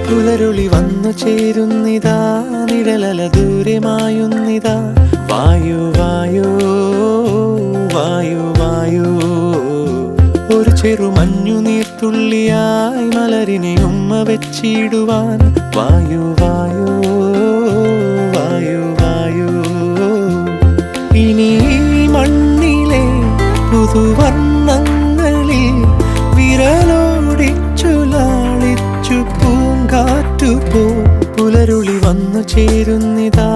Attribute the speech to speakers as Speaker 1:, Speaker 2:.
Speaker 1: പുലരുളി വന്നു ചേരുന്നിതാ, നിഴലല ദൂരെ മായുന്നിതാ. വായു വായു വായു വായു, ഒരു ചെറു മഞ്ഞു നീർത്തുള്ളിയായി മലരിനെ ഉമ്മ വെച്ചിടുവാൻ. വായു വായു വായു വായു, ഇനി മണ്ണിലെ പുതുവർണ്ണങ്ങളിൽ വിരലോടിച്ചു ലാളിച്ചു പൂങ്കാറ്റു പോ. പുലരുളി വന്നു ചേരുന്നിതാ,